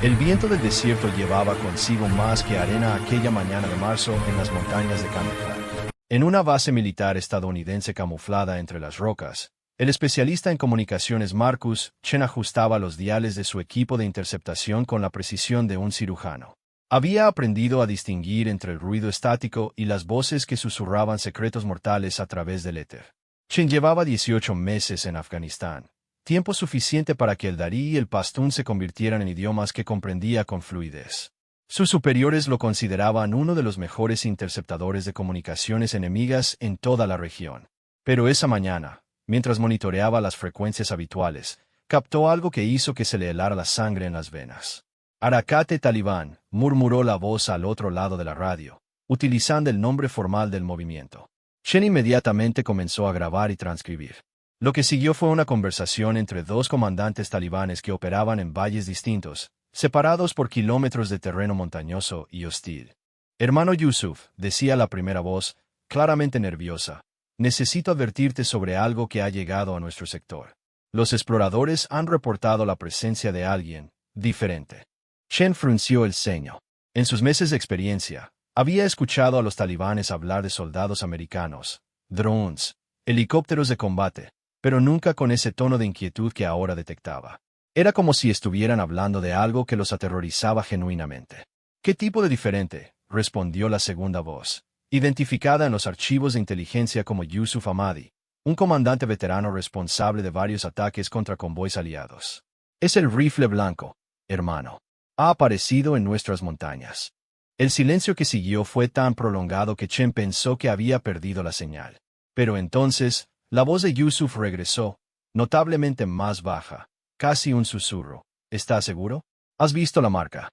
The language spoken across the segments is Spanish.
El viento del desierto llevaba consigo más que arena aquella mañana de marzo en las montañas de Kandahar. En una base militar estadounidense camuflada entre las rocas, el especialista en comunicaciones Marcus Chen ajustaba los diales de su equipo de interceptación con la precisión de un cirujano. Había aprendido a distinguir entre el ruido estático y las voces que susurraban secretos mortales a través del éter. Chen llevaba 18 meses en Afganistán, tiempo suficiente para que el darí y el pastún se convirtieran en idiomas que comprendía con fluidez. Sus superiores lo consideraban uno de los mejores interceptadores de comunicaciones enemigas en toda la región. Pero esa mañana, mientras monitoreaba las frecuencias habituales, captó algo que hizo que se le helara la sangre en las venas. Harakate Talibán, murmuró la voz al otro lado de la radio, utilizando el nombre formal del movimiento. Chen inmediatamente comenzó a grabar y transcribir. Lo que siguió fue una conversación entre dos comandantes talibanes que operaban en valles distintos, separados por kilómetros de terreno montañoso y hostil. Hermano Yusuf, decía la primera voz, claramente nerviosa, necesito advertirte sobre algo que ha llegado a nuestro sector. Los exploradores han reportado la presencia de alguien diferente. Chen frunció el ceño. En sus meses de experiencia, había escuchado a los talibanes hablar de soldados americanos, drones, helicópteros de combate, pero nunca con ese tono de inquietud que ahora detectaba. Era como si estuvieran hablando de algo que los aterrorizaba genuinamente. ¿Qué tipo de diferente?, respondió la segunda voz, identificada en los archivos de inteligencia como Yusuf Ahmadi, un comandante veterano responsable de varios ataques contra convoys aliados. Es el rifle blanco, hermano. Ha aparecido en nuestras montañas. El silencio que siguió fue tan prolongado que Chen pensó que había perdido la señal. Pero entonces, la voz de Yusuf regresó, notablemente más baja, casi un susurro. ¿Estás seguro? ¿Has visto la marca?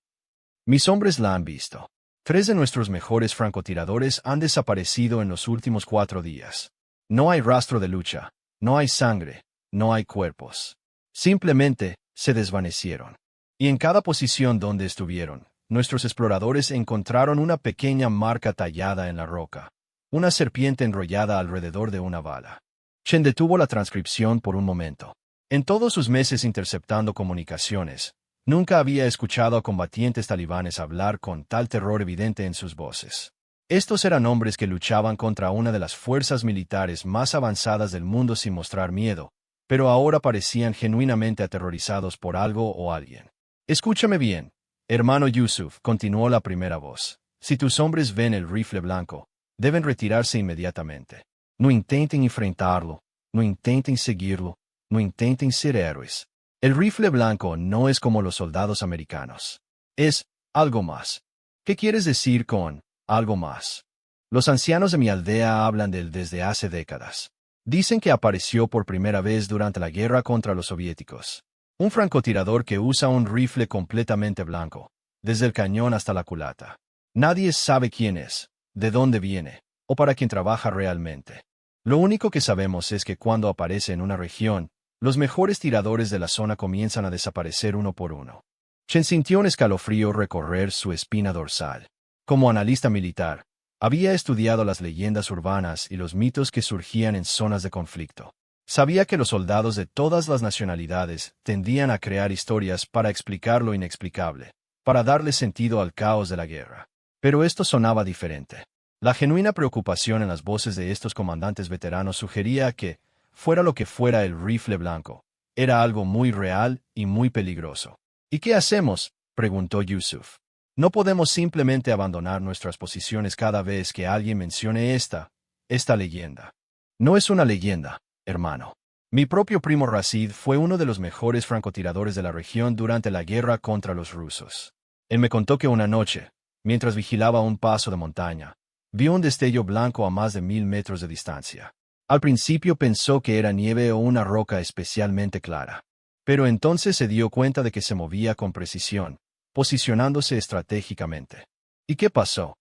Mis hombres la han visto. 3 de nuestros mejores francotiradores han desaparecido en los últimos 4 días. No hay rastro de lucha, no hay sangre, no hay cuerpos. Simplemente, se desvanecieron. Y en cada posición donde estuvieron, nuestros exploradores encontraron una pequeña marca tallada en la roca, una serpiente enrollada alrededor de una bala. Chen detuvo la transcripción por un momento. En todos sus meses interceptando comunicaciones, nunca había escuchado a combatientes talibanes hablar con tal terror evidente en sus voces. Estos eran hombres que luchaban contra una de las fuerzas militares más avanzadas del mundo sin mostrar miedo, pero ahora parecían genuinamente aterrorizados por algo o alguien. Escúchame bien, hermano Yusuf, continuó la primera voz. Si tus hombres ven el rifle blanco, deben retirarse inmediatamente. No intenten enfrentarlo, no intenten seguirlo, no intenten ser héroes. El rifle blanco no es como los soldados americanos. Es algo más. ¿Qué quieres decir con algo más? Los ancianos de mi aldea hablan de él desde hace décadas. Dicen que apareció por primera vez durante la guerra contra los soviéticos. Un francotirador que usa un rifle completamente blanco, desde el cañón hasta la culata. Nadie sabe quién es, de dónde viene, o para quién trabaja realmente. Lo único que sabemos es que cuando aparece en una región, los mejores tiradores de la zona comienzan a desaparecer uno por uno. Chen sintió un escalofrío recorrer su espina dorsal. Como analista militar, había estudiado las leyendas urbanas y los mitos que surgían en zonas de conflicto. Sabía que los soldados de todas las nacionalidades tendían a crear historias para explicar lo inexplicable, para darle sentido al caos de la guerra. Pero esto sonaba diferente. La genuina preocupación en las voces de estos comandantes veteranos sugería que, fuera lo que fuera el rifle blanco, era algo muy real y muy peligroso. ¿Y qué hacemos?, preguntó Yusuf. No podemos simplemente abandonar nuestras posiciones cada vez que alguien mencione esta leyenda. No es una leyenda, hermano. Mi propio primo Rashid fue uno de los mejores francotiradores de la región durante la guerra contra los rusos. Él me contó que una noche, mientras vigilaba un paso de montaña, vio un destello blanco a más de 1000 metros de distancia. Al principio pensó que era nieve o una roca especialmente clara. Pero entonces se dio cuenta de que se movía con precisión, posicionándose estratégicamente. ¿Y qué pasó?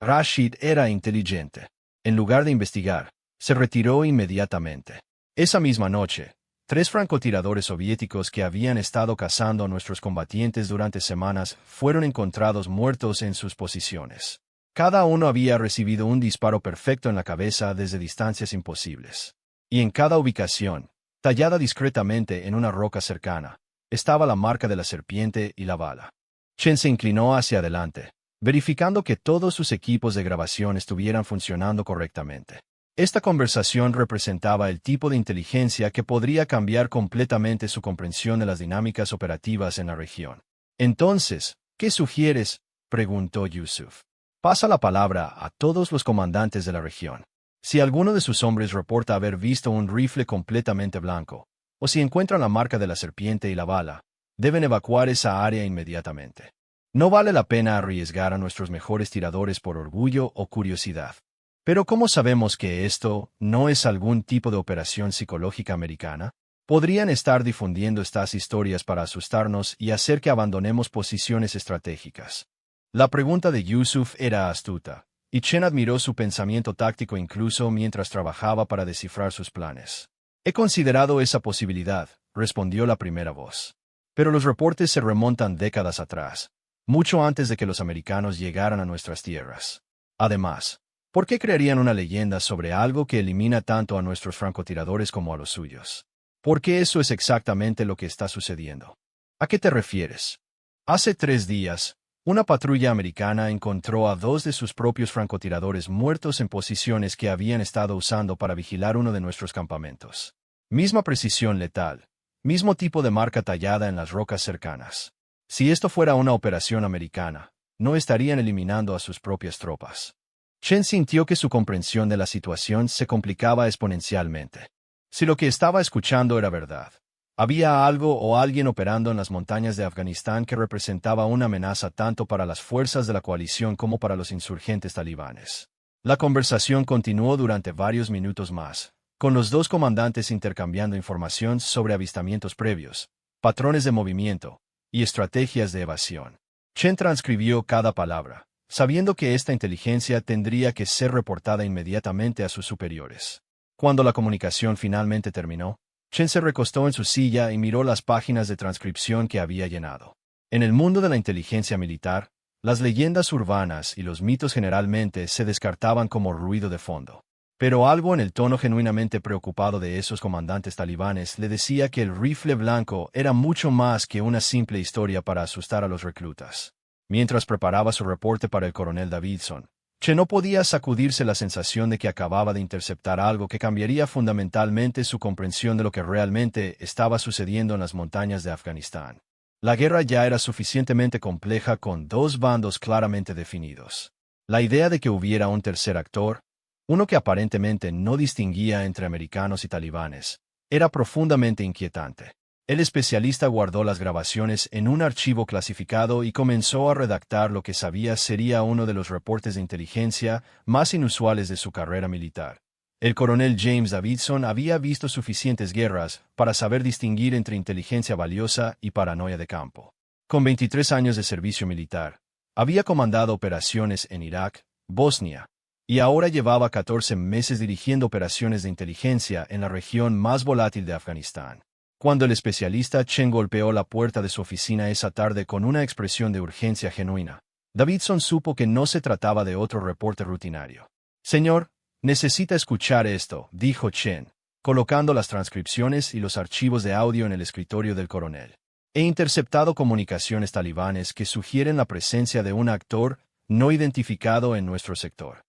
Rashid era inteligente. En lugar de investigar, se retiró inmediatamente. Esa misma noche, 3 francotiradores soviéticos que habían estado cazando a nuestros combatientes durante semanas fueron encontrados muertos en sus posiciones. Cada uno había recibido un disparo perfecto en la cabeza desde distancias imposibles. Y en cada ubicación, tallada discretamente en una roca cercana, estaba la marca de la serpiente y la bala. Chen se inclinó hacia adelante, verificando que todos sus equipos de grabación estuvieran funcionando correctamente. Esta conversación representaba el tipo de inteligencia que podría cambiar completamente su comprensión de las dinámicas operativas en la región. Entonces, ¿qué sugieres?, preguntó Yusuf. Pasa la palabra a todos los comandantes de la región. Si alguno de sus hombres reporta haber visto un rifle completamente blanco, o si encuentran la marca de la serpiente y la bala, deben evacuar esa área inmediatamente. No vale la pena arriesgar a nuestros mejores tiradores por orgullo o curiosidad. Pero ¿cómo sabemos que esto no es algún tipo de operación psicológica americana? Podrían estar difundiendo estas historias para asustarnos y hacer que abandonemos posiciones estratégicas. La pregunta de Yusuf era astuta, y Chen admiró su pensamiento táctico incluso mientras trabajaba para descifrar sus planes. He considerado esa posibilidad, respondió la primera voz. Pero los reportes se remontan décadas atrás, mucho antes de que los americanos llegaran a nuestras tierras. Además, ¿por qué crearían una leyenda sobre algo que elimina tanto a nuestros francotiradores como a los suyos? Porque eso es exactamente lo que está sucediendo. ¿A qué te refieres? Hace 3 días, una patrulla americana encontró a 2 de sus propios francotiradores muertos en posiciones que habían estado usando para vigilar uno de nuestros campamentos. Misma precisión letal, mismo tipo de marca tallada en las rocas cercanas. Si esto fuera una operación americana, no estarían eliminando a sus propias tropas. Chen sintió que su comprensión de la situación se complicaba exponencialmente. Si lo que estaba escuchando era verdad, había algo o alguien operando en las montañas de Afganistán que representaba una amenaza tanto para las fuerzas de la coalición como para los insurgentes talibanes. La conversación continuó durante varios minutos más, con los 2 comandantes intercambiando información sobre avistamientos previos, patrones de movimiento y estrategias de evasión. Chen transcribió cada palabra, sabiendo que esta inteligencia tendría que ser reportada inmediatamente a sus superiores. Cuando la comunicación finalmente terminó, Chen se recostó en su silla y miró las páginas de transcripción que había llenado. En el mundo de la inteligencia militar, las leyendas urbanas y los mitos generalmente se descartaban como ruido de fondo. Pero algo en el tono genuinamente preocupado de esos comandantes talibanes le decía que el rifle blanco era mucho más que una simple historia para asustar a los reclutas. Mientras preparaba su reporte para el coronel Davidson, Chen no podía sacudirse la sensación de que acababa de interceptar algo que cambiaría fundamentalmente su comprensión de lo que realmente estaba sucediendo en las montañas de Afganistán. La guerra ya era suficientemente compleja con 2 bandos claramente definidos. La idea de que hubiera un tercer actor, uno que aparentemente no distinguía entre americanos y talibanes, era profundamente inquietante. El especialista guardó las grabaciones en un archivo clasificado y comenzó a redactar lo que sabía sería uno de los reportes de inteligencia más inusuales de su carrera militar. El coronel James Davidson había visto suficientes guerras para saber distinguir entre inteligencia valiosa y paranoia de campo. Con 23 años de servicio militar, había comandado operaciones en Irak, Bosnia, y ahora llevaba 14 meses dirigiendo operaciones de inteligencia en la región más volátil de Afganistán. Cuando el especialista Chen golpeó la puerta de su oficina esa tarde con una expresión de urgencia genuina, Davidson supo que no se trataba de otro reporte rutinario. «Señor, necesita escuchar esto», dijo Chen, colocando las transcripciones y los archivos de audio en el escritorio del coronel. «He interceptado comunicaciones talibanes que sugieren la presencia de un actor no identificado en nuestro sector».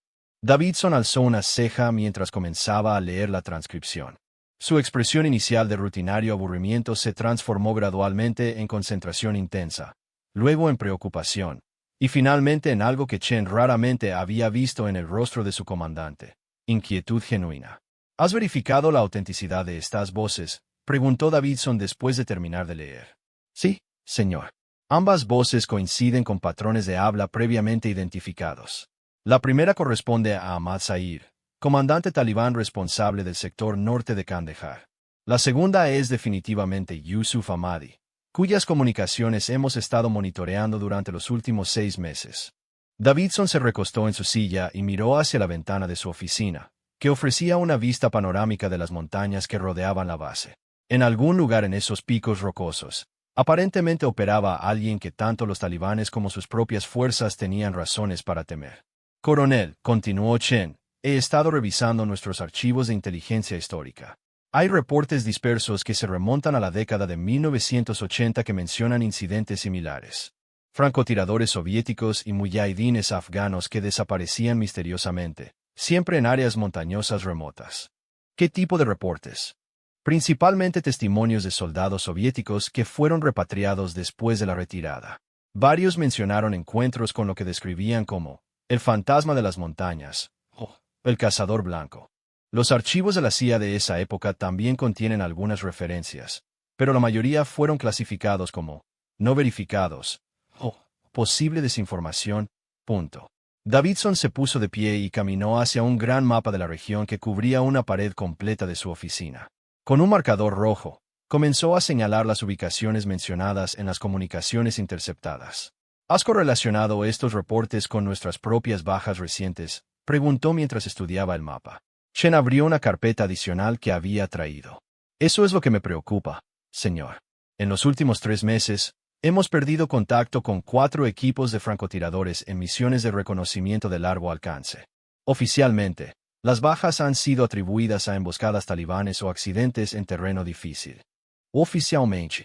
Davidson alzó una ceja mientras comenzaba a leer la transcripción. Su expresión inicial de rutinario aburrimiento se transformó gradualmente en concentración intensa, luego en preocupación, y finalmente en algo que Chen raramente había visto en el rostro de su comandante: inquietud genuina. ¿Has verificado la autenticidad de estas voces?, preguntó Davidson después de terminar de leer. Sí, señor. Ambas voces coinciden con patrones de habla previamente identificados. La primera corresponde a Ahmad Zahir, comandante talibán responsable del sector norte de Kandahar. La segunda es definitivamente Yusuf Ahmadi, cuyas comunicaciones hemos estado monitoreando durante los últimos 6 meses. Davidson se recostó en su silla y miró hacia la ventana de su oficina, que ofrecía una vista panorámica de las montañas que rodeaban la base. En algún lugar en esos picos rocosos, aparentemente operaba alguien que tanto los talibanes como sus propias fuerzas tenían razones para temer. Coronel, continuó Chen, he estado revisando nuestros archivos de inteligencia histórica. Hay reportes dispersos que se remontan a la década de 1980 que mencionan incidentes similares. francotiradores soviéticos y muyahidines afganos que desaparecían misteriosamente, siempre en áreas montañosas remotas. ¿Qué tipo de reportes? Principalmente testimonios de soldados soviéticos que fueron repatriados después de la retirada. Varios mencionaron encuentros con lo que describían como el fantasma de las montañas o el cazador blanco. Los archivos de la CIA de esa época también contienen algunas referencias, pero la mayoría fueron clasificados como no verificados o posible desinformación. Davidson se puso de pie y caminó hacia un gran mapa de la región que cubría una pared completa de su oficina. Con un marcador rojo, comenzó a señalar las ubicaciones mencionadas en las comunicaciones interceptadas. ¿Has correlacionado estos reportes con nuestras propias bajas recientes?, preguntó mientras estudiaba el mapa. Chen abrió una carpeta adicional que había traído. Eso es lo que me preocupa, señor. En los últimos 3 meses, hemos perdido contacto con 4 equipos de francotiradores en misiones de reconocimiento de largo alcance. Oficialmente, las bajas han sido atribuidas a emboscadas talibanes o accidentes en terreno difícil. Oficialmente.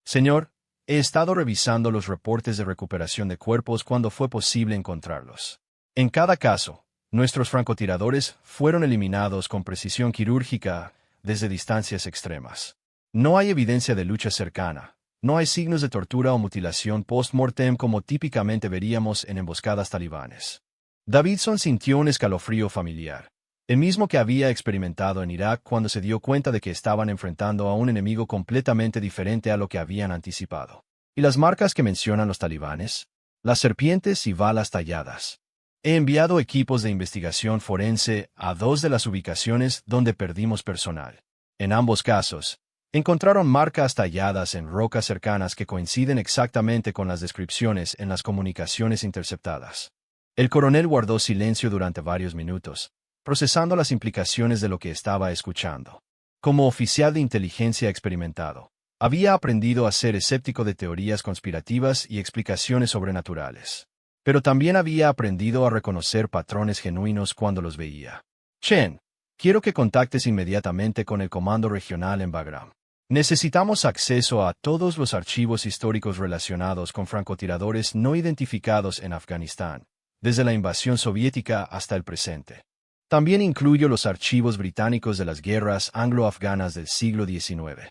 Señor, he estado revisando los reportes de recuperación de cuerpos cuando fue posible encontrarlos. En cada caso, nuestros francotiradores fueron eliminados con precisión quirúrgica desde distancias extremas. No hay evidencia de lucha cercana. No hay signos de tortura o mutilación post-mortem como típicamente veríamos en emboscadas talibanes. Davidson sintió un escalofrío familiar, el mismo que había experimentado en Irak cuando se dio cuenta de que estaban enfrentando a un enemigo completamente diferente a lo que habían anticipado. ¿Y las marcas que mencionan los talibanes? Las serpientes y balas talladas. He enviado equipos de investigación forense a 2 de las ubicaciones donde perdimos personal. En ambos casos, encontraron marcas talladas en rocas cercanas que coinciden exactamente con las descripciones en las comunicaciones interceptadas. El coronel guardó silencio durante varios minutos, procesando las implicaciones de lo que estaba escuchando. Como oficial de inteligencia experimentado, había aprendido a ser escéptico de teorías conspirativas y explicaciones sobrenaturales. Pero también había aprendido a reconocer patrones genuinos cuando los veía. Chen, quiero que contactes inmediatamente con el Comando Regional en Bagram. Necesitamos acceso a todos los archivos históricos relacionados con francotiradores no identificados en Afganistán, desde la invasión soviética hasta el presente. También incluyo los archivos británicos de las guerras anglo-afganas del siglo XIX.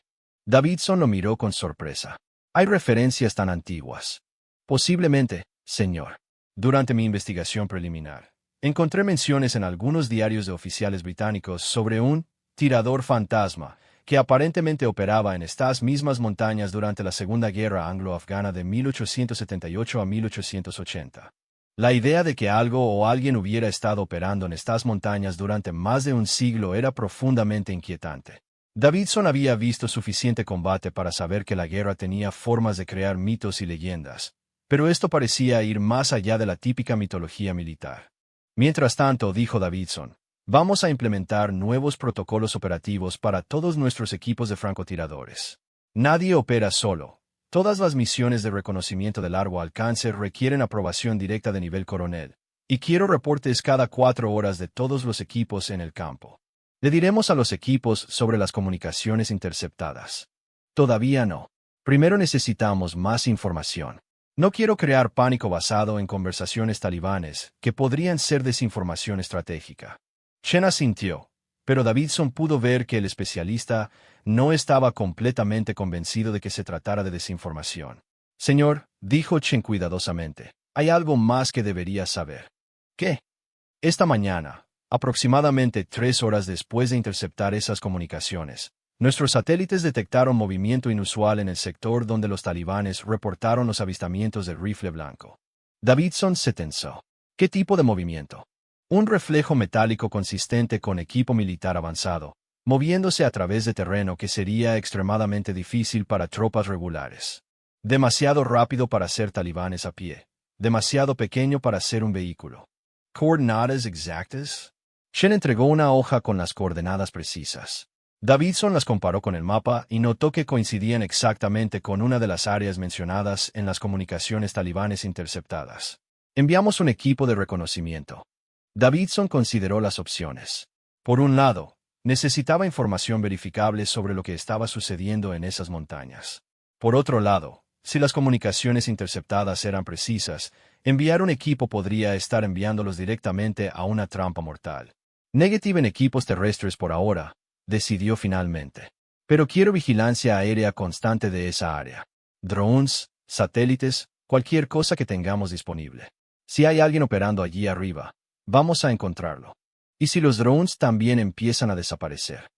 Davidson lo miró con sorpresa. ¿Hay referencias tan antiguas? Posiblemente, señor. Durante mi investigación preliminar, encontré menciones en algunos diarios de oficiales británicos sobre un tirador fantasma que aparentemente operaba en estas mismas montañas durante la Segunda Guerra Anglo-Afgana de 1878 a 1880. La idea de que algo o alguien hubiera estado operando en estas montañas durante más de un siglo era profundamente inquietante. Davidson había visto suficiente combate para saber que la guerra tenía formas de crear mitos y leyendas, pero esto parecía ir más allá de la típica mitología militar. Mientras tanto, dijo Davidson, vamos a implementar nuevos protocolos operativos para todos nuestros equipos de francotiradores. Nadie opera solo. Todas las misiones de reconocimiento de largo alcance requieren aprobación directa de nivel coronel, y quiero reportes cada 4 horas de todos los equipos en el campo. Le diremos a los equipos sobre las comunicaciones interceptadas. Todavía no. Primero necesitamos más información. No quiero crear pánico basado en conversaciones talibanes, que podrían ser desinformación estratégica. Chen asintió, pero Davidson pudo ver que el especialista no estaba completamente convencido de que se tratara de desinformación. Señor, dijo Chen cuidadosamente, hay algo más que debería saber. ¿Qué? Esta mañana, aproximadamente 3 horas después de interceptar esas comunicaciones, nuestros satélites detectaron movimiento inusual en el sector donde los talibanes reportaron los avistamientos del rifle blanco. Davidson se tensó. ¿Qué tipo de movimiento? Un reflejo metálico consistente con equipo militar avanzado, moviéndose a través de terreno que sería extremadamente difícil para tropas regulares. Demasiado rápido para ser talibanes a pie. Demasiado pequeño para ser un vehículo. ¿Coordenadas exactas? Chen entregó una hoja con las coordenadas precisas. Davidson las comparó con el mapa y notó que coincidían exactamente con una de las áreas mencionadas en las comunicaciones talibanes interceptadas. Enviamos un equipo de reconocimiento. Davidson consideró las opciones. Por un lado, necesitaba información verificable sobre lo que estaba sucediendo en esas montañas. Por otro lado, Si las comunicaciones interceptadas eran precisas, enviar un equipo podría estar enviándolos directamente a una trampa mortal. Negative en equipos terrestres por ahora, decidió finalmente. Pero quiero vigilancia aérea constante de esa área. Drones, satélites, cualquier cosa que tengamos disponible. Si hay alguien operando allí arriba, vamos a encontrarlo. ¿Y si los drones también empiezan a desaparecer?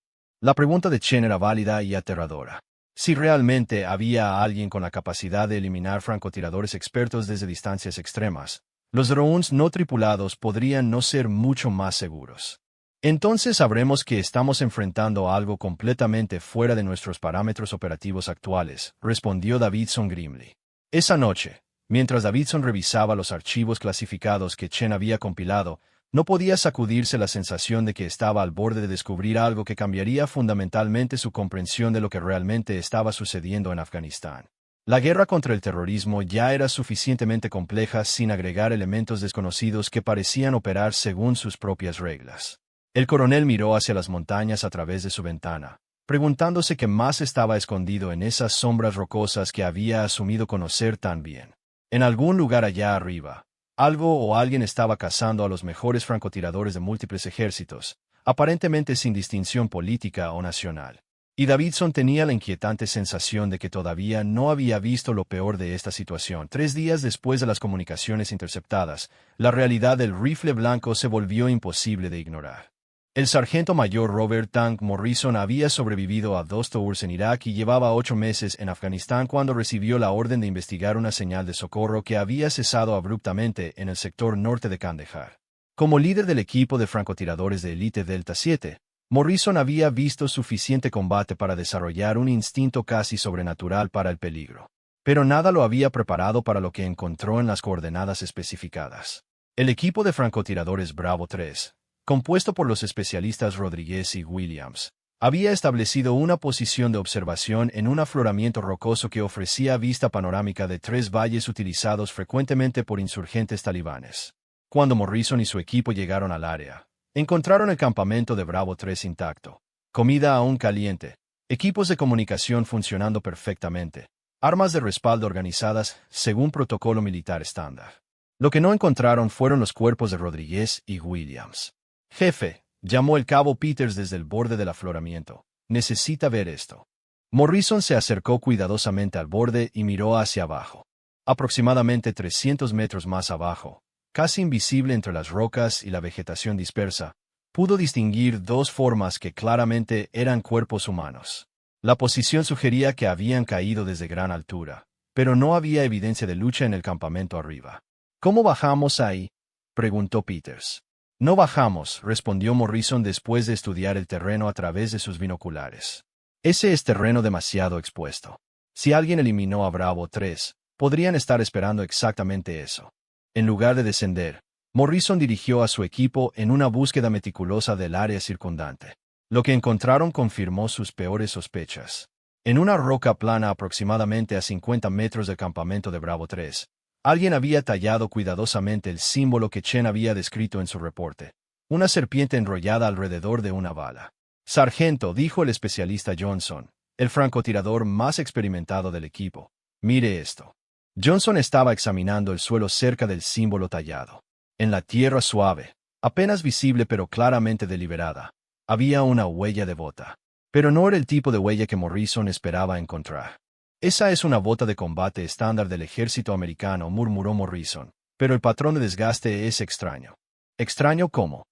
La pregunta de Chen era válida y aterradora. Si realmente había alguien con la capacidad de eliminar francotiradores expertos desde distancias extremas, los drones no tripulados podrían no ser mucho más seguros. Entonces sabremos que estamos enfrentando algo completamente fuera de nuestros parámetros operativos actuales, respondió Davidson Grimley. Esa noche, mientras Davidson revisaba los archivos clasificados que Chen había compilado, no podía sacudirse la sensación de que estaba al borde de descubrir algo que cambiaría fundamentalmente su comprensión de lo que realmente estaba sucediendo en Afganistán. La guerra contra el terrorismo ya era suficientemente compleja sin agregar elementos desconocidos que parecían operar según sus propias reglas. El coronel miró hacia las montañas a través de su ventana, preguntándose qué más estaba escondido en esas sombras rocosas que había asumido conocer tan bien. En algún lugar allá arriba, algo o alguien estaba cazando a los mejores francotiradores de múltiples ejércitos, aparentemente sin distinción política o nacional. Y Davidson tenía la inquietante sensación de que todavía no había visto lo peor de esta situación. 3 días después de las comunicaciones interceptadas, la realidad del rifle blanco se volvió imposible de ignorar. El sargento mayor Robert Tank Morrison había sobrevivido a 2 tours en Irak y llevaba 8 meses en Afganistán cuando recibió la orden de investigar una señal de socorro que había cesado abruptamente en el sector norte de Kandahar. Como líder del equipo de francotiradores de élite Delta 7, Morrison había visto suficiente combate para desarrollar un instinto casi sobrenatural para el peligro. Pero nada lo había preparado para lo que encontró en las coordenadas especificadas. El equipo de francotiradores Bravo 3, compuesto por los especialistas Rodríguez y Williams, había establecido una posición de observación en un afloramiento rocoso que ofrecía vista panorámica de 3 valles utilizados frecuentemente por insurgentes talibanes. Cuando Morrison y su equipo llegaron al área, encontraron el campamento de Bravo 3 intacto, comida aún caliente, equipos de comunicación funcionando perfectamente, armas de respaldo organizadas según protocolo militar estándar. Lo que no encontraron fueron los cuerpos de Rodríguez y Williams. «Jefe», llamó el cabo Peters desde el borde del afloramiento, «necesita ver esto». Morrison se acercó cuidadosamente al borde y miró hacia abajo. Aproximadamente 300 metros más abajo, casi invisible entre las rocas y la vegetación dispersa, pudo distinguir 2 formas que claramente eran cuerpos humanos. La posición sugería que habían caído desde gran altura, pero no había evidencia de lucha en el campamento arriba. «¿Cómo bajamos ahí?», preguntó Peters. «No bajamos», respondió Morrison después de estudiar el terreno a través de sus binoculares. «Ese es terreno demasiado expuesto. Si alguien eliminó a Bravo 3, podrían estar esperando exactamente eso». En lugar de descender, Morrison dirigió a su equipo en una búsqueda meticulosa del área circundante. Lo que encontraron confirmó sus peores sospechas. En una roca plana aproximadamente a 50 metros del campamento de Bravo 3, alguien había tallado cuidadosamente el símbolo que Chen había descrito en su reporte, una serpiente enrollada alrededor de una bala. «Sargento», dijo el especialista Johnson, el francotirador más experimentado del equipo, «mire esto». Johnson estaba examinando el suelo cerca del símbolo tallado. En la tierra suave, apenas visible pero claramente deliberada, había una huella de bota. Pero no era el tipo de huella que Morrison esperaba encontrar. «Esa es una bota de combate estándar del ejército americano», murmuró Morrison, «pero el patrón de desgaste es extraño». «¿Extraño cómo?».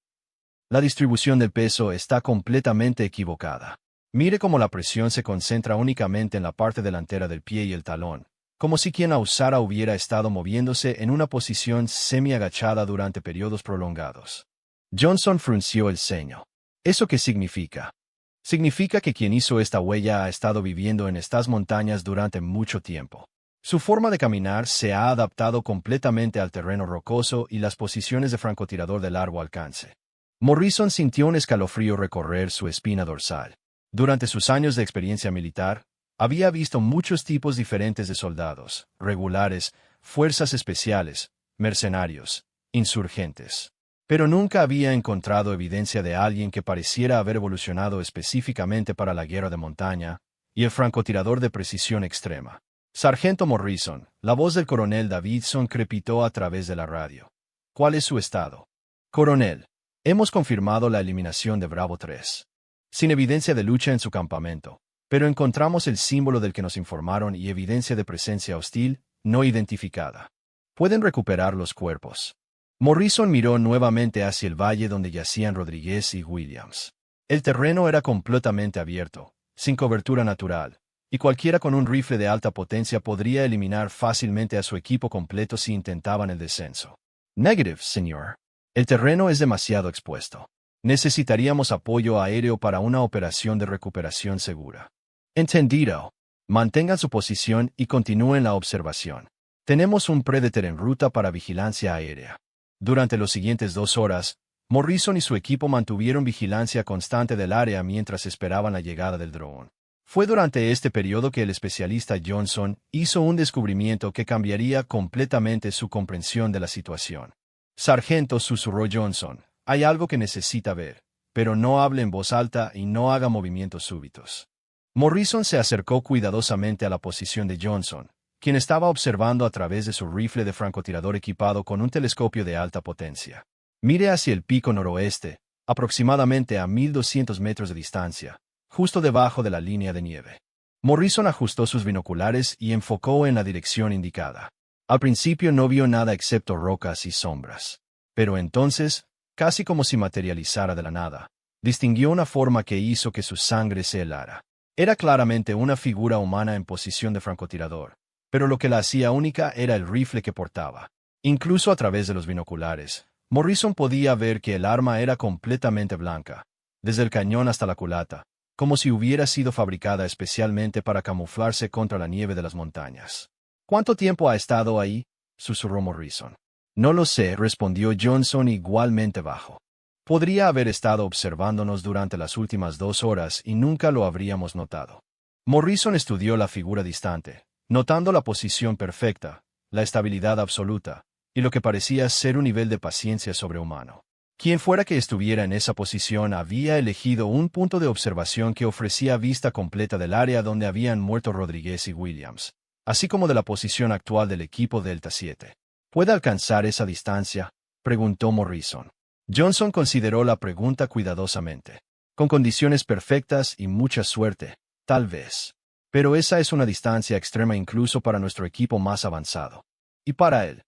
«La distribución del peso está completamente equivocada. Mire cómo la presión se concentra únicamente en la parte delantera del pie y el talón, como si quien la usara hubiera estado moviéndose en una posición semi-agachada durante periodos prolongados». Johnson frunció el ceño. «¿Eso qué significa?». «Significa que quien hizo esta huella ha estado viviendo en estas montañas durante mucho tiempo. Su forma de caminar se ha adaptado completamente al terreno rocoso y las posiciones de francotirador de largo alcance». Morrison sintió un escalofrío recorrer su espina dorsal. Durante sus años de experiencia militar, había visto muchos tipos diferentes de soldados, regulares, fuerzas especiales, mercenarios, insurgentes. Pero nunca había encontrado evidencia de alguien que pareciera haber evolucionado específicamente para la guerra de montaña y el francotirador de precisión extrema. Sargento Morrison, la voz del coronel Davidson crepitó a través de la radio. ¿Cuál es su estado? Coronel, hemos confirmado la eliminación de Bravo 3. Sin evidencia de lucha en su campamento, pero encontramos el símbolo del que nos informaron y evidencia de presencia hostil, no identificada. Pueden recuperar los cuerpos. Morrison miró nuevamente hacia el valle donde yacían Rodríguez y Williams. El terreno era completamente abierto, sin cobertura natural, y cualquiera con un rifle de alta potencia podría eliminar fácilmente a su equipo completo si intentaban el descenso. Negative, señor. El terreno es demasiado expuesto. Necesitaríamos apoyo aéreo para una operación de recuperación segura. Entendido. Mantengan su posición y continúen la observación. Tenemos un Predator en ruta para vigilancia aérea. Durante los siguientes 2 horas, Morrison y su equipo mantuvieron vigilancia constante del área mientras esperaban la llegada del dron. Fue durante este periodo que el especialista Johnson hizo un descubrimiento que cambiaría completamente su comprensión de la situación. Sargento, susurró Johnson, hay algo que necesita ver, pero no hable en voz alta y no haga movimientos súbitos. Morrison se acercó cuidadosamente a la posición de Johnson, quien estaba observando a través de su rifle de francotirador equipado con un telescopio de alta potencia. Mire hacia el pico noroeste, aproximadamente a 1200 metros de distancia, justo debajo de la línea de nieve. Morrison ajustó sus binoculares y enfocó en la dirección indicada. Al principio no vio nada excepto rocas y sombras. Pero entonces, casi como si materializara de la nada, distinguió una forma que hizo que su sangre se helara. Era claramente una figura humana en posición de francotirador, pero lo que la hacía única era el rifle que portaba. Incluso a través de los binoculares, Morrison podía ver que el arma era completamente blanca, desde el cañón hasta la culata, como si hubiera sido fabricada especialmente para camuflarse contra la nieve de las montañas. ¿Cuánto tiempo ha estado ahí?, susurró Morrison. No lo sé, respondió Johnson igualmente bajo. Podría haber estado observándonos durante las últimas 2 horas y nunca lo habríamos notado. Morrison estudió la figura distante, notando la posición perfecta, la estabilidad absoluta, y lo que parecía ser un nivel de paciencia sobrehumano. Quien fuera que estuviera en esa posición había elegido un punto de observación que ofrecía vista completa del área donde habían muerto Rodríguez y Williams, así como de la posición actual del equipo Delta 7. ¿Puede alcanzar esa distancia?, preguntó Morrison. Johnson consideró la pregunta cuidadosamente. Con condiciones perfectas y mucha suerte, tal vez. Pero esa es una distancia extrema incluso para nuestro equipo más avanzado. ¿Y para él?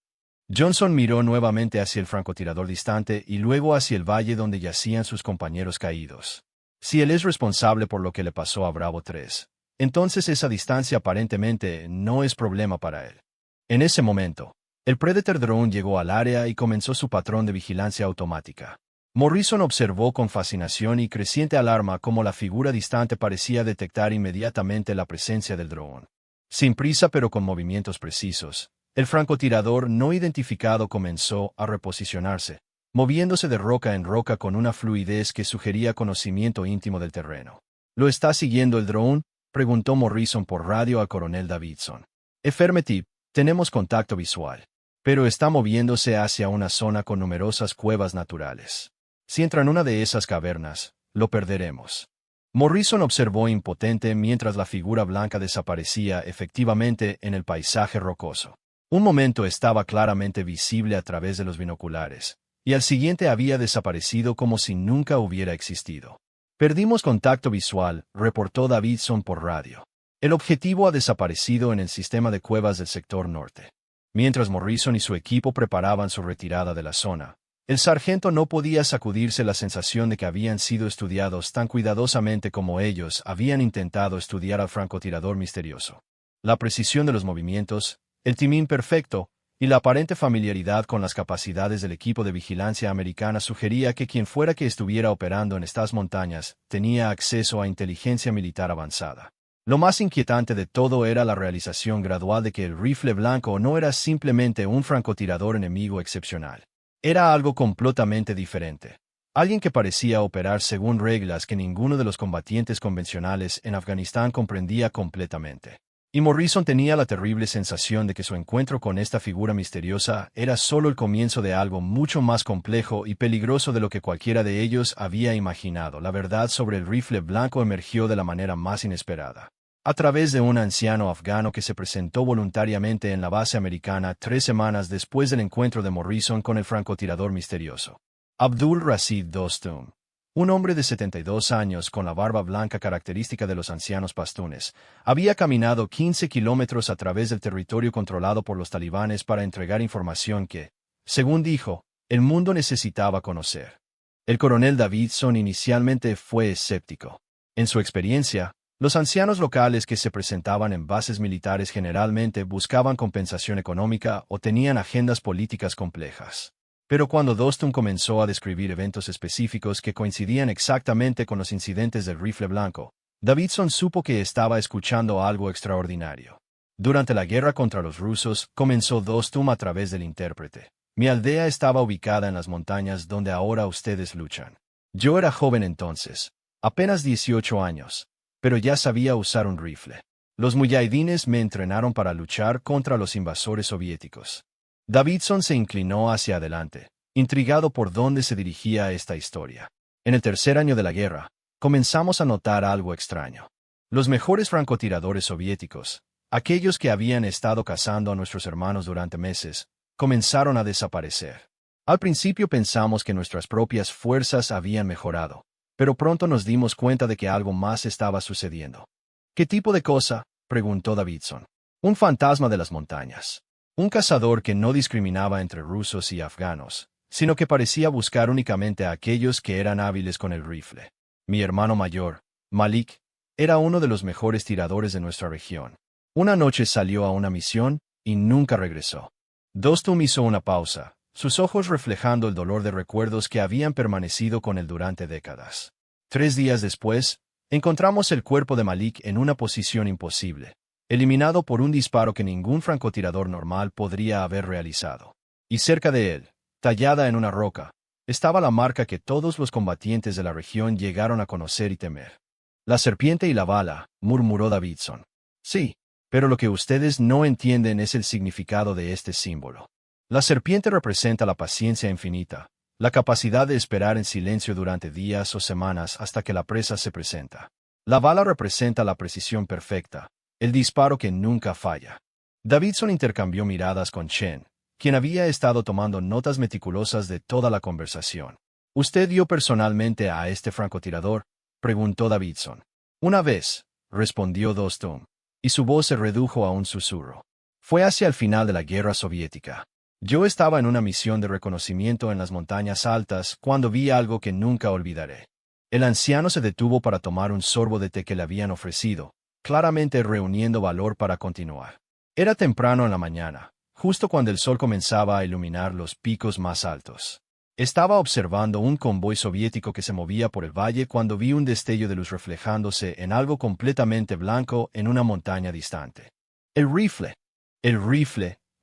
Johnson miró nuevamente hacia el francotirador distante y luego hacia el valle donde yacían sus compañeros caídos. Si él es responsable por lo que le pasó a Bravo 3, entonces esa distancia aparentemente no es problema para él. En ese momento, el Predator Drone llegó al área y comenzó su patrón de vigilancia automática. Morrison observó con fascinación y creciente alarma cómo la figura distante parecía detectar inmediatamente la presencia del drone. Sin prisa pero con movimientos precisos, el francotirador no identificado comenzó a reposicionarse, moviéndose de roca en roca con una fluidez que sugería conocimiento íntimo del terreno. ¿Lo está siguiendo el drone?, preguntó Morrison por radio al coronel Davidson. Affirmative, tenemos contacto visual. Pero está moviéndose hacia una zona con numerosas cuevas naturales. Si entra en una de esas cavernas, lo perderemos. Morrison observó impotente mientras la figura blanca desaparecía efectivamente en el paisaje rocoso. Un momento estaba claramente visible a través de los binoculares, y al siguiente había desaparecido como si nunca hubiera existido. Perdimos contacto visual, reportó Davidson por radio. El objetivo ha desaparecido en el sistema de cuevas del sector norte. Mientras Morrison y su equipo preparaban su retirada de la zona, el sargento no podía sacudirse la sensación de que habían sido estudiados tan cuidadosamente como ellos habían intentado estudiar al francotirador misterioso. La precisión de los movimientos, el timing perfecto, y la aparente familiaridad con las capacidades del equipo de vigilancia americana sugería que quien fuera que estuviera operando en estas montañas tenía acceso a inteligencia militar avanzada. Lo más inquietante de todo era la realización gradual de que el rifle blanco no era simplemente un francotirador enemigo excepcional. Era algo completamente diferente. Alguien que parecía operar según reglas que ninguno de los combatientes convencionales en Afganistán comprendía completamente. Y Morrison tenía la terrible sensación de que su encuentro con esta figura misteriosa era solo el comienzo de algo mucho más complejo y peligroso de lo que cualquiera de ellos había imaginado. La verdad sobre el rifle blanco emergió de la manera más inesperada. a través de un anciano afgano que se presentó voluntariamente en la base americana 3 semanas después del encuentro de Morrison con el francotirador misterioso. Abdul Rashid Dostum, un hombre de 72 años con la barba blanca característica de los ancianos pastunes, había caminado 15 kilómetros a través del territorio controlado por los talibanes para entregar información que, según dijo, el mundo necesitaba conocer. El coronel Davidson inicialmente fue escéptico. En su experiencia, los ancianos locales que se presentaban en bases militares generalmente buscaban compensación económica o tenían agendas políticas complejas. Pero cuando Dostum comenzó a describir eventos específicos que coincidían exactamente con los incidentes del rifle blanco, Davidson supo que estaba escuchando algo extraordinario. Durante la guerra contra los rusos, comenzó Dostum a través del intérprete. Mi aldea estaba ubicada en las montañas donde ahora ustedes luchan. Yo era joven entonces, apenas 18 años, pero ya sabía usar un rifle. Los mujahidines me entrenaron para luchar contra los invasores soviéticos. Davidson se inclinó hacia adelante, intrigado por dónde se dirigía esta historia. En el tercer año de la guerra, comenzamos a notar algo extraño. Los mejores francotiradores soviéticos, aquellos que habían estado cazando a nuestros hermanos durante meses, comenzaron a desaparecer. Al principio pensamos que nuestras propias fuerzas habían mejorado, pero pronto nos dimos cuenta de que algo más estaba sucediendo. ¿Qué tipo de cosa?, preguntó Davidson. Un fantasma de las montañas. Un cazador que no discriminaba entre rusos y afganos, sino que parecía buscar únicamente a aquellos que eran hábiles con el rifle. Mi hermano mayor, Malik, era uno de los mejores tiradores de nuestra región. Una noche salió a una misión y nunca regresó. Dostum hizo una pausa, sus ojos reflejando el dolor de recuerdos que habían permanecido con él durante décadas. 3 días después, encontramos el cuerpo de Malik en una posición imposible, eliminado por un disparo que ningún francotirador normal podría haber realizado. Y cerca de él, tallada en una roca, estaba la marca que todos los combatientes de la región llegaron a conocer y temer. La serpiente y la bala, murmuró Davidson. Sí, pero lo que ustedes no entienden es el significado de este símbolo. La serpiente representa la paciencia infinita, la capacidad de esperar en silencio durante días o semanas hasta que la presa se presenta. La bala representa la precisión perfecta, el disparo que nunca falla. Davidson intercambió miradas con Chen, quien había estado tomando notas meticulosas de toda la conversación. ¿Usted vio personalmente a este francotirador?, preguntó Davidson. Una vez, respondió Dostum, y su voz se redujo a un susurro. Fue hacia el final de la guerra soviética. Yo estaba en una misión de reconocimiento en las montañas altas cuando vi algo que nunca olvidaré. El anciano se detuvo para tomar un sorbo de té que le habían ofrecido, claramente reuniendo valor para continuar. Era temprano en la mañana, justo cuando el sol comenzaba a iluminar los picos más altos. Estaba observando un convoy soviético que se movía por el valle cuando vi un destello de luz reflejándose en algo completamente blanco en una montaña distante. El rifle,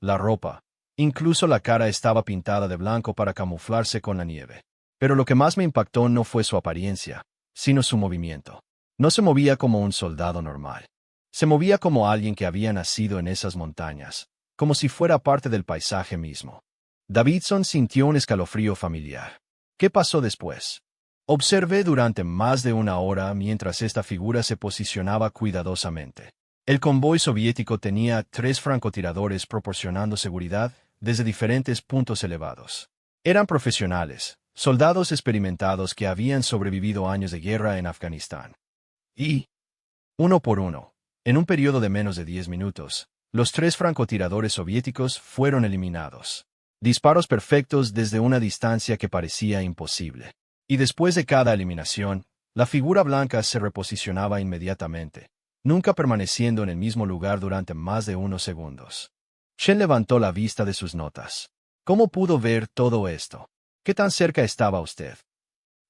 la ropa, incluso la cara estaba pintada de blanco para camuflarse con la nieve. Pero lo que más me impactó no fue su apariencia, sino su movimiento. No se movía como un soldado normal. Se movía como alguien que había nacido en esas montañas, como si fuera parte del paisaje mismo. Davidson sintió un escalofrío familiar. ¿Qué pasó después? Observé durante más de 1 hora mientras esta figura se posicionaba cuidadosamente. El convoy soviético tenía 3 francotiradores proporcionando seguridad desde diferentes puntos elevados. Eran profesionales, soldados experimentados que habían sobrevivido años de guerra en Afganistán. Y, uno por uno, en un periodo de menos de 10 minutos, los 3 francotiradores soviéticos fueron eliminados. Disparos perfectos desde una distancia que parecía imposible. Y después de cada eliminación, la figura blanca se reposicionaba inmediatamente, nunca permaneciendo en el mismo lugar durante más de unos segundos. Chen levantó la vista de sus notas. ¿Cómo pudo ver todo esto? ¿Qué tan cerca estaba usted?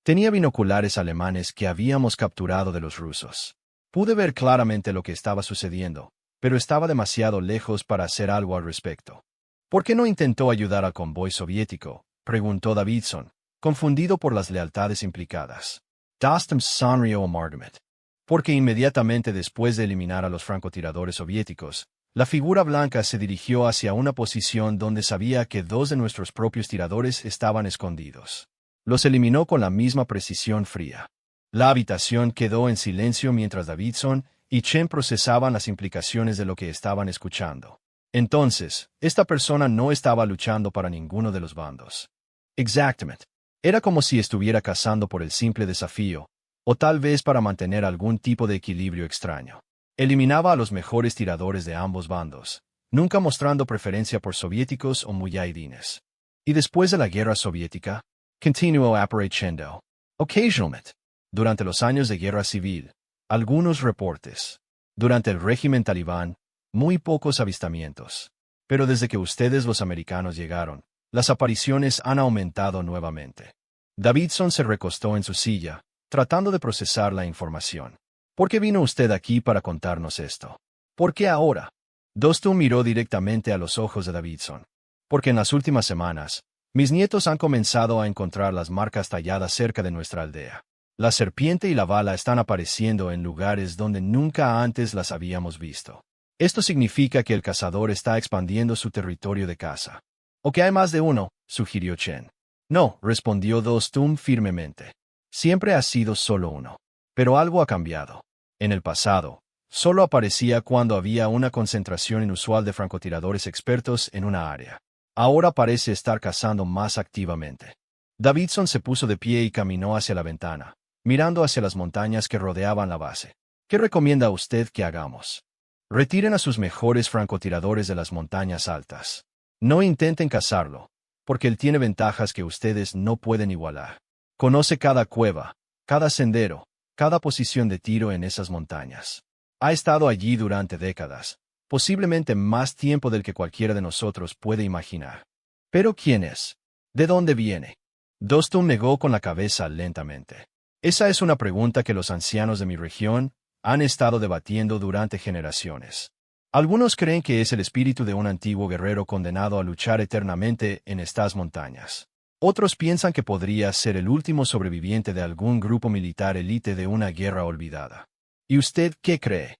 Tenía binoculares alemanes que habíamos capturado de los rusos. Pude ver claramente lo que estaba sucediendo, pero estaba demasiado lejos para hacer algo al respecto. ¿Por qué no intentó ayudar al convoy soviético?, preguntó Davidson, confundido por las lealtades implicadas. Dostum sonrió amargamente. Porque inmediatamente después de eliminar a los francotiradores soviéticos, la figura blanca se dirigió hacia una posición donde sabía que 2 de nuestros propios tiradores estaban escondidos. Los eliminó con la misma precisión fría. La habitación quedó en silencio mientras Davidson y Chen procesaban las implicaciones de lo que estaban escuchando. Entonces, esta persona no estaba luchando para ninguno de los bandos. Exactamente. Era como si estuviera cazando por el simple desafío, o tal vez para mantener algún tipo de equilibrio extraño. Eliminaba a los mejores tiradores de ambos bandos, nunca mostrando preferencia por soviéticos o mujahidines. Y después de la guerra soviética, continuó apareciendo, occasionalmente, durante los años de guerra civil, algunos reportes. Durante el régimen talibán, muy pocos avistamientos. Pero desde que ustedes los americanos llegaron, las apariciones han aumentado nuevamente. Davidson se recostó en su silla, tratando de procesar la información. ¿Por qué vino usted aquí para contarnos esto? ¿Por qué ahora? Dostum miró directamente a los ojos de Davidson. Porque en las últimas semanas, mis nietos han comenzado a encontrar las marcas talladas cerca de nuestra aldea. La serpiente y la bala están apareciendo en lugares donde nunca antes las habíamos visto. Esto significa que el cazador está expandiendo su territorio de caza. ¿O que hay más de uno?, sugirió Chen. No, respondió Dostum firmemente. Siempre ha sido solo uno. Pero algo ha cambiado. En el pasado, solo aparecía cuando había una concentración inusual de francotiradores expertos en una área. Ahora parece estar cazando más activamente. Davidson se puso de pie y caminó hacia la ventana, mirando hacia las montañas que rodeaban la base. ¿Qué recomienda usted que hagamos? Retiren a sus mejores francotiradores de las montañas altas. No intenten cazarlo, porque él tiene ventajas que ustedes no pueden igualar. Conoce cada cueva, cada sendero, cada posición de tiro en esas montañas. Ha estado allí durante décadas, posiblemente más tiempo del que cualquiera de nosotros puede imaginar. ¿Pero quién es? ¿De dónde viene? Dostum negó con la cabeza lentamente. Esa es una pregunta que los ancianos de mi región han estado debatiendo durante generaciones. Algunos creen que es el espíritu de un antiguo guerrero condenado a luchar eternamente en estas montañas. Otros piensan que podría ser el último sobreviviente de algún grupo militar élite de una guerra olvidada. ¿Y usted qué cree?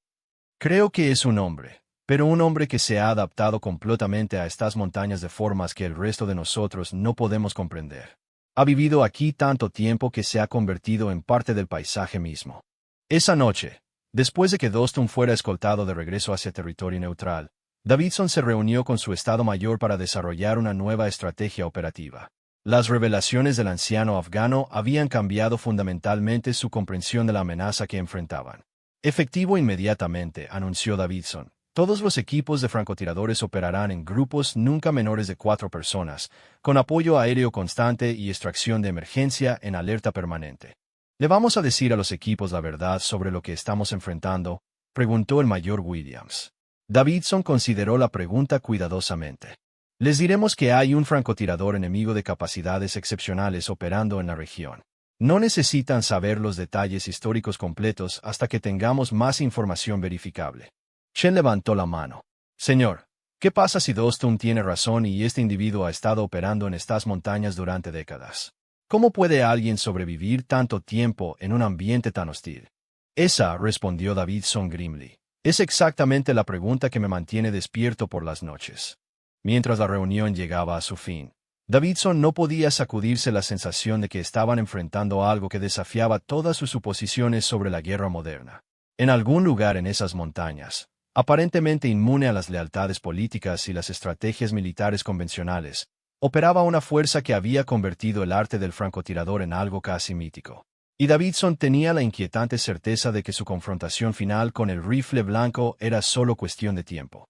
Creo que es un hombre, pero un hombre que se ha adaptado completamente a estas montañas de formas que el resto de nosotros no podemos comprender. Ha vivido aquí tanto tiempo que se ha convertido en parte del paisaje mismo. Esa noche, después de que Dostum fuera escoltado de regreso hacia territorio neutral, Davidson se reunió con su Estado Mayor para desarrollar una nueva estrategia operativa. Las revelaciones del anciano afgano habían cambiado fundamentalmente su comprensión de la amenaza que enfrentaban. Efectivo inmediatamente, anunció Davidson. Todos los equipos de francotiradores operarán en grupos nunca menores de 4 personas, con apoyo aéreo constante y extracción de emergencia en alerta permanente. ¿Le vamos a decir a los equipos la verdad sobre lo que estamos enfrentando?, preguntó el mayor Williams. Davidson consideró la pregunta cuidadosamente. Les diremos que hay un francotirador enemigo de capacidades excepcionales operando en la región. No necesitan saber los detalles históricos completos hasta que tengamos más información verificable. Chen levantó la mano. Señor, ¿qué pasa si Dostum tiene razón y este individuo ha estado operando en estas montañas durante décadas? ¿Cómo puede alguien sobrevivir tanto tiempo en un ambiente tan hostil? Esa, respondió Davidson Grimley, es exactamente la pregunta que me mantiene despierto por las noches. Mientras la reunión llegaba a su fin, Davidson no podía sacudirse la sensación de que estaban enfrentando algo que desafiaba todas sus suposiciones sobre la guerra moderna. En algún lugar en esas montañas, aparentemente inmune a las lealtades políticas y las estrategias militares convencionales, operaba una fuerza que había convertido el arte del francotirador en algo casi mítico. Y Davidson tenía la inquietante certeza de que su confrontación final con el rifle blanco era solo cuestión de tiempo.